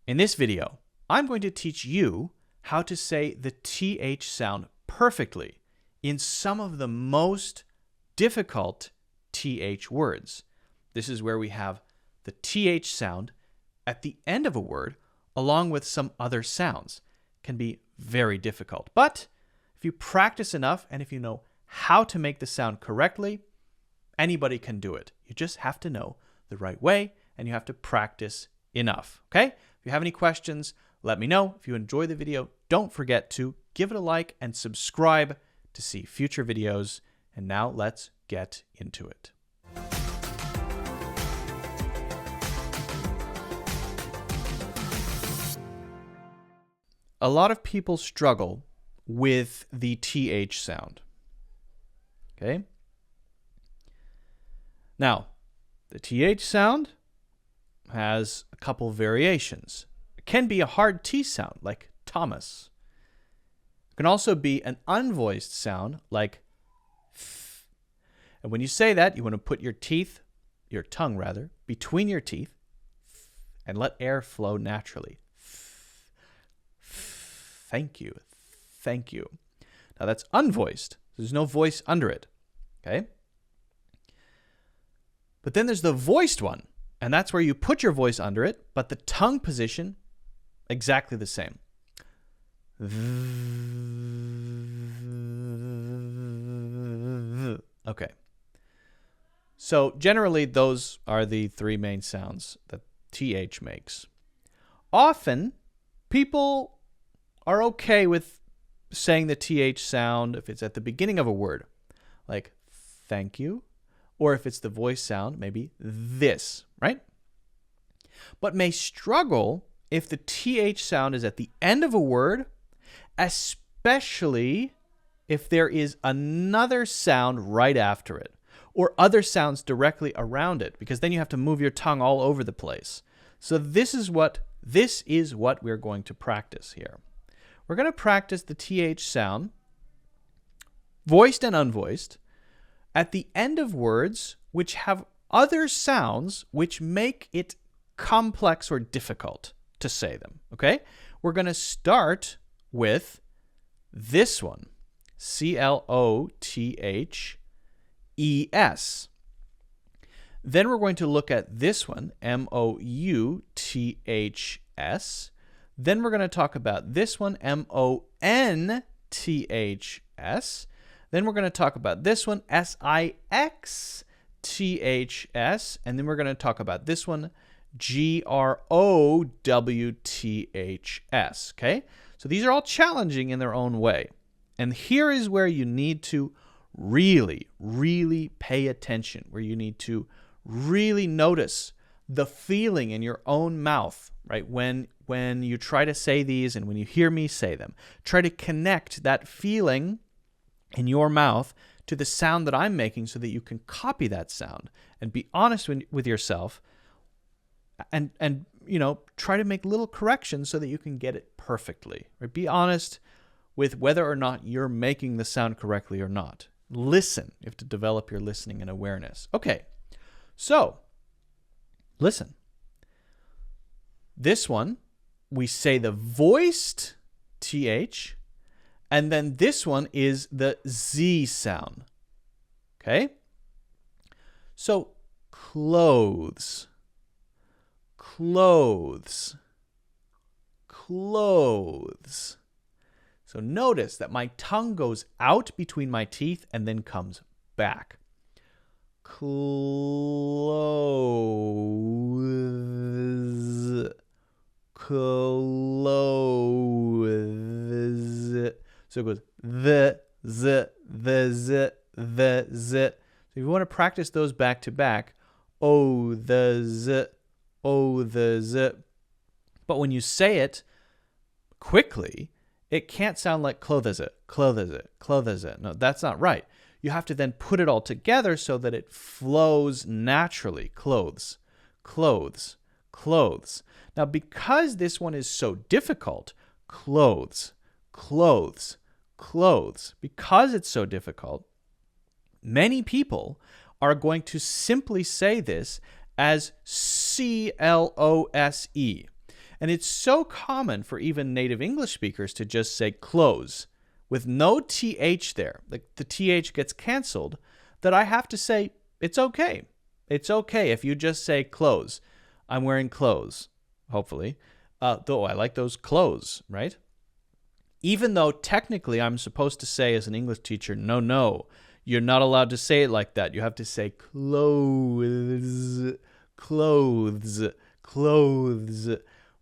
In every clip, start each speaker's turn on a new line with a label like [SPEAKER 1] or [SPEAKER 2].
[SPEAKER 1] In this video, I'm going to teach you how to say the TH sound perfectly in some of the most difficult TH words. This is where we have the TH sound at the end of a word along with some other sounds. It can be very difficult. But if you practice enough and if you know how to make the sound correctly, anybody can do it. You just have to know the right way and you have to practice enough. Okay? If you have any questions, let me know. If you enjoy the video, don't forget to give it a like and subscribe to see future videos. And now let's get into it. A lot of people struggle with the TH sound. Okay? Now, the TH sound has a couple variations. It can be a hard T sound, like Thomas. It can also be an unvoiced sound, like th. And when you say that, you want to put your tongue rather, between your teeth and let air flow naturally. Thank you. Thank you. Now that's unvoiced. There's no voice under it. Okay? But then there's the voiced one, and that's where you put your voice under it, but the tongue position exactly the same. Okay. So generally those are the three main sounds that TH makes. Often people are okay with saying the TH sound if it's at the beginning of a word, like thank you, or if it's the voice sound, maybe this, right? But may struggle if the TH sound is at the end of a word, especially if there is another sound right after it, or other sounds directly around it, because then you have to move your tongue all over the place. So this is what we're going to practice here. We're going to practice the TH sound, voiced and unvoiced, at the end of words which have other sounds which make it complex or difficult to say them. Okay? We're going to start with this one, Clothes. Then we're going to look at this one, Mouths. Then we're going to talk about this one, Months. Then we're going to talk about this one, Sixths. And then we're going to talk about this one, Growths. Okay? So these are all challenging in their own way. And here is where you need to really, really pay attention, where you need to really notice the feeling in your own mouth, right? When you try to say these and when you hear me say them, try to connect that feeling in your mouth to the sound that I'm making so that you can copy that sound and be honest with yourself and try to make little corrections so that you can get it perfectly. Right? Be honest with whether or not you're making the sound correctly or not. Listen. You have to develop your listening and awareness. Okay, so listen. This one, we say the voiced TH, and then this one is the Z sound. Okay? So, clothes, clothes, clothes. So notice that my tongue goes out between my teeth and then comes back. Clothes. Clothes. So it goes the z. So if you want to practice those back to back, oh the z. But when you say it quickly, it can't sound like clothes. No, that's not right. You have to then put it all together so that it flows naturally. Clothes. Now, because this one is so difficult, clothes. Because it's so difficult, many people are going to simply say this as CLOSE. And it's so common for even native English speakers to just say close with no TH there. Like the TH gets canceled, that I have to say, it's okay. It's okay if you just say clothes. I'm wearing clothes, hopefully. Though I like those clothes, right? Even though technically I'm supposed to say as an English teacher, no, you're not allowed to say it like that. You have to say clothes,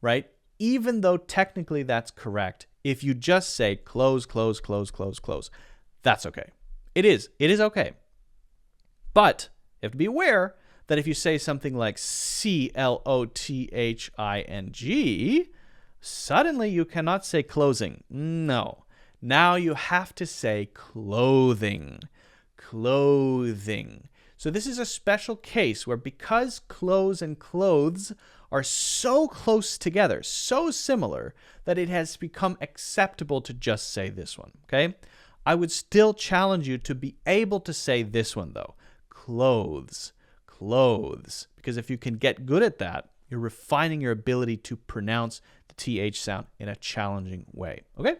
[SPEAKER 1] right? Even though technically that's correct, if you just say close, that's okay. It is okay. But you have to be aware that if you say something like clothing, suddenly you cannot say closing. No. Now you have to say clothing. So this is a special case where because clothes and clothes are so close together, so similar, that it has become acceptable to just say this one, okay? I would still challenge you to be able to say this one, though. Clothes. Because if you can get good at that, you're refining your ability to pronounce the TH sound in a challenging way, okay?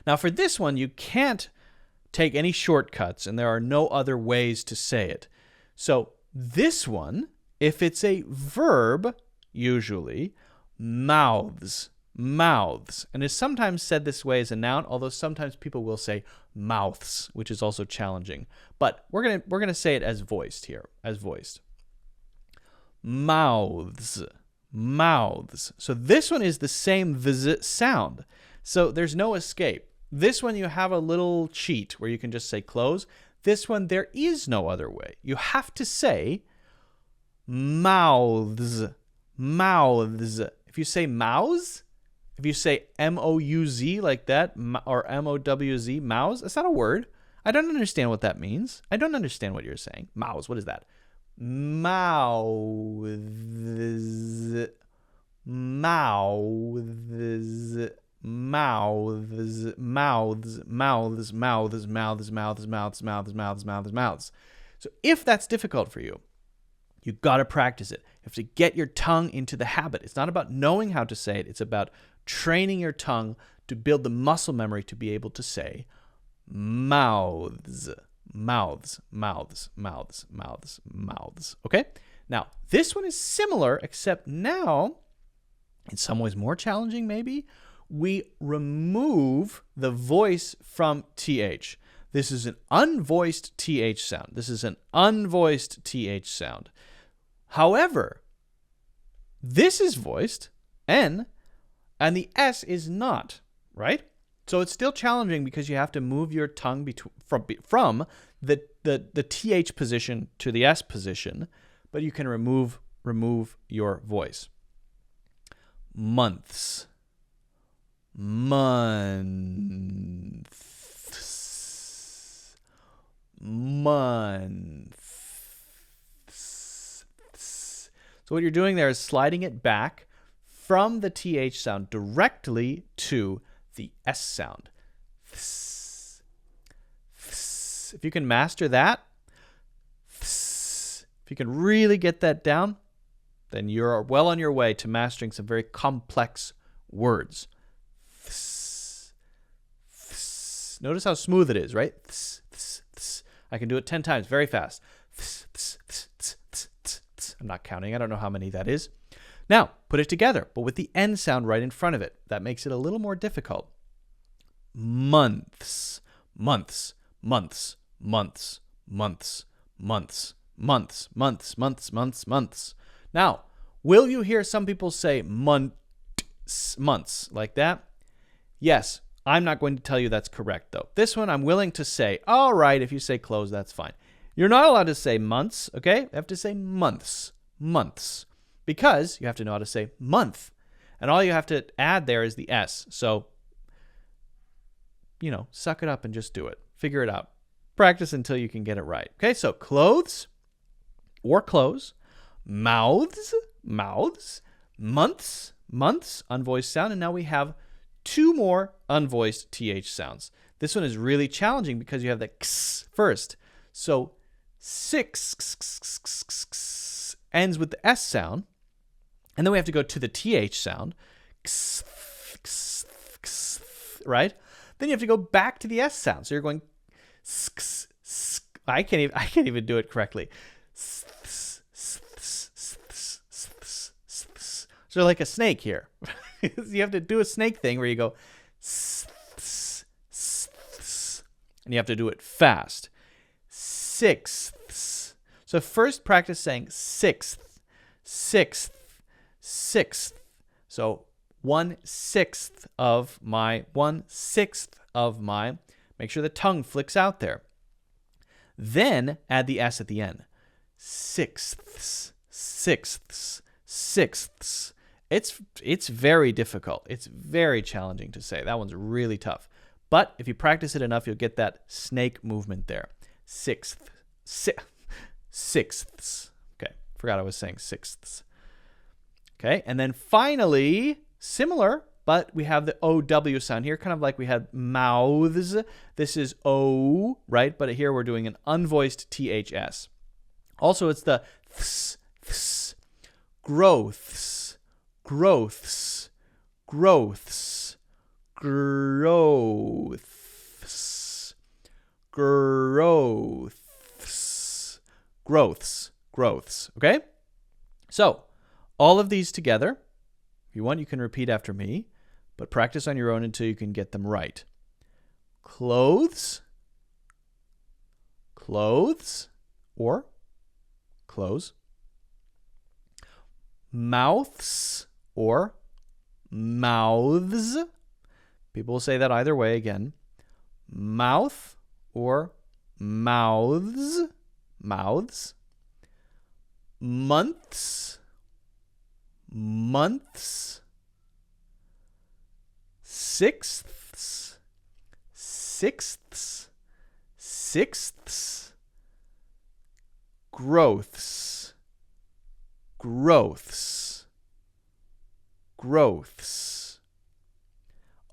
[SPEAKER 1] Now, for this one, you can't take any shortcuts, and there are no other ways to say it. So this one, if it's a verb, usually, mouths. And is sometimes said this way as a noun, although sometimes people will say mouths, which is also challenging. But we're gonna say it as voiced here, Mouths. So this one is the same visit sound. So there's no escape. This one you have a little cheat where you can just say close. This one there is no other way. You have to say mouths. If you say mouse, if you say M-O-U-Z like that, or M-O-W-Z, mouse, that's not a word. I don't understand what that means. I don't understand what you're saying. Mouse, what is that? Mouths. So if that's difficult for you, you got to practice it. You have to get your tongue into the habit. It's not about knowing how to say it. It's about training your tongue to build the muscle memory to be able to say mouths. Okay? Now, this one is similar, except now, in some ways more challenging maybe, we remove the voice from TH. This is an unvoiced TH sound. However, this is voiced, N, and the S is not, right? So it's still challenging because you have to move your tongue from the TH position to the S position, but you can remove your voice. Months. So what you're doing there is sliding it back from the TH sound directly to the S sound. If you can master that, if you can really get that down, then you're well on your way to mastering some very complex words. Notice how smooth it is, right? I can do it 10 times very fast. I'm not counting. I don't know how many that is. Now, put it together, but with the N sound right in front of it. That makes it a little more difficult. Months. Now, will you hear some people say months like that? Yes. I'm not going to tell you that's correct, though. This one I'm willing to say, all right, if you say close, that's fine. You're not allowed to say months, okay? You have to say months. Because you have to know how to say month. And all you have to add there is the S. So, suck it up and just do it. Figure it out. Practice until you can get it right. Okay, so clothes or close, mouths, months, unvoiced sound, and now we have 2 more unvoiced TH sounds. This one is really challenging because you have the x first. So 6 ends with the S sound, And then we have to go to the TH sound, right? Then you have to go back to the S sound. So you're going, I can't even do it correctly. So like a snake here. You have to do a snake thing where you go, and you have to do it fast. Sixths. So first practice saying sixth, sixth, sixth. So 1/6 of my, 1/6 of my. Make sure the tongue flicks out there. Then add the S at the end. Sixths, sixths, sixths. It's very difficult. It's very challenging to say. That one's really tough. But if you practice it enough, you'll get that snake movement there. Sixths. Okay, forgot I was saying sixths. Okay, and then finally, similar, but we have the OW sound here, kind of like we had mouths. This is O, right? But here we're doing an unvoiced THS. Also, it's the ths, ths, growths, growths, growths, growths, growths, growths, growths. Okay? So, all of these together, if you want, you can repeat after me, but practice on your own until you can get them right. Clothes, clothes, or clothes. Mouths, or mouths. People will say that either way again. Mouth, or mouths, mouths. Months, months. Sixths, sixths, sixths. Growths, growths, growths.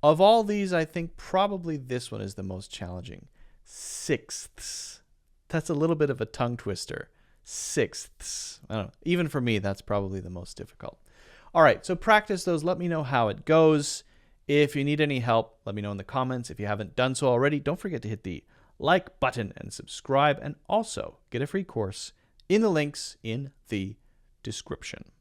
[SPEAKER 1] Of all these, I think probably this one is the most challenging. Sixths. That's a little bit of a tongue twister. Sixths. I don't know. Even for me, that's probably the most difficult. All right, so practice those. Let me know how it goes. If you need any help, let me know in the comments. If you haven't done so already, don't forget to hit the like button and subscribe, and also get a free course in the links in the description.